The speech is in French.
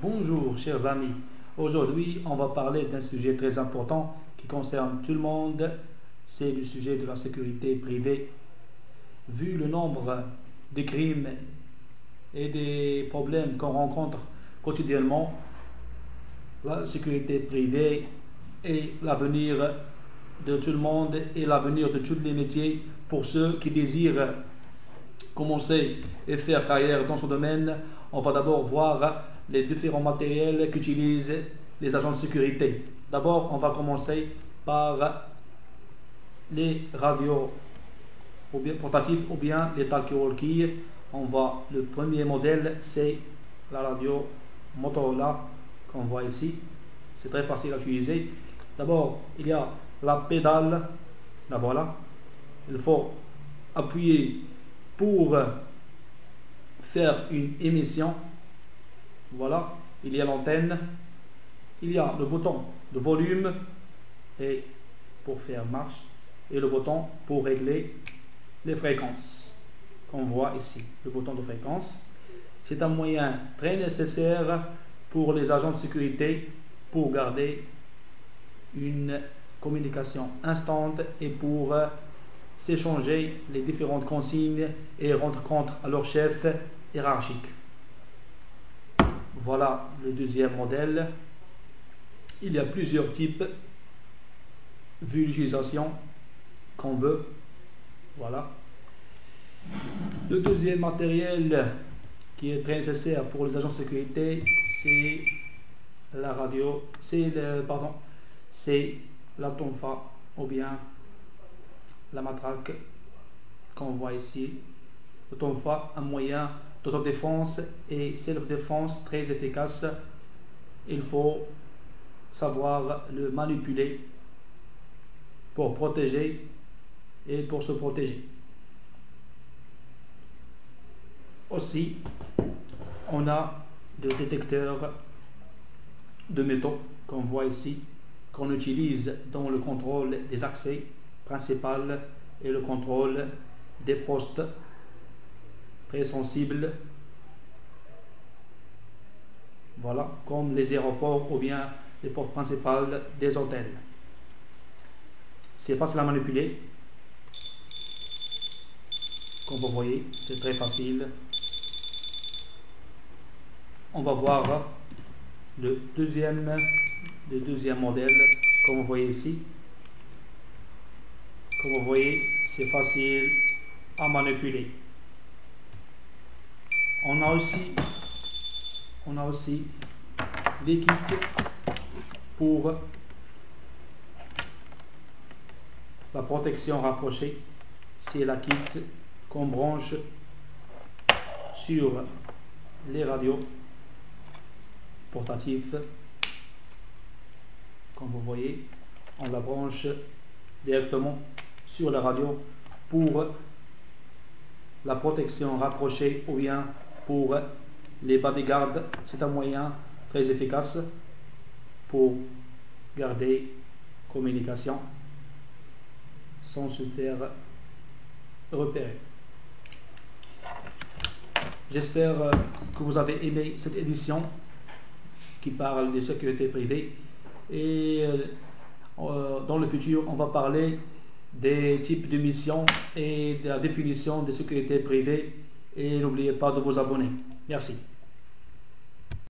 Bonjour chers amis, aujourd'hui on va parler d'un sujet très important qui concerne tout le monde, c'est le sujet de la sécurité privée. Vu le nombre de crimes et des problèmes qu'on rencontre quotidiennement, la sécurité privée est l'avenir de tout le monde et l'avenir de tous les métiers pour ceux qui désirent commencer et faire carrière dans ce domaine. On va d'abord voir les différents matériels qu'utilisent les agents de sécurité. D'abord, on va commencer par les radios portatifs ou bien les talkie-walkie. Le premier modèle, c'est la radio Motorola qu'on voit ici. C'est très facile à utiliser. D'abord, il y a la pédale. La voilà. Il faut appuyer pour faire une émission. Voilà, il y a l'antenne, il y a le bouton de volume et pour faire marche et le bouton pour régler les fréquences qu'on voit ici. Le bouton de fréquence, c'est un moyen très nécessaire pour les agents de sécurité pour garder une communication instante et pour s'échanger les différentes consignes et rendre compte à leur chef hiérarchique. Voilà le deuxième modèle. Il y a plusieurs types vu l'utilisation qu'on veut. Voilà. Le deuxième matériel qui est très nécessaire pour les agents de sécurité, c'est la radio, c'est la tonfa ou bien la matraque qu'on voit ici. Le tonfa, un moyen d'autodéfense et self-défense très efficace. Il faut savoir le manipuler pour protéger et pour se protéger. Aussi, on a le détecteur de métaux qu'on voit ici, qu'on utilise dans le contrôle des accès principaux et le contrôle des postes très sensibles, voilà, comme les aéroports ou bien les portes principales des hôtels. C'est facile à manipuler, comme vous voyez, c'est très facile. On va voir le deuxième modèle, comme vous voyez ici. Comme vous voyez, c'est facile à manipuler. On a aussi des kits pour la protection rapprochée. C'est la kit qu'on branche sur les radios portatifs. Comme vous voyez, on la branche directement sur la radio pour la protection rapprochée ou bien pour les bodyguards. C'est un moyen très efficace pour garder communication sans se faire repérer. J'espère que vous avez aimé cette édition qui parle de sécurité privée et dans le futur on va parler des types de missions et de la définition de sécurité privée. Et n'oubliez pas de vous abonner. Merci.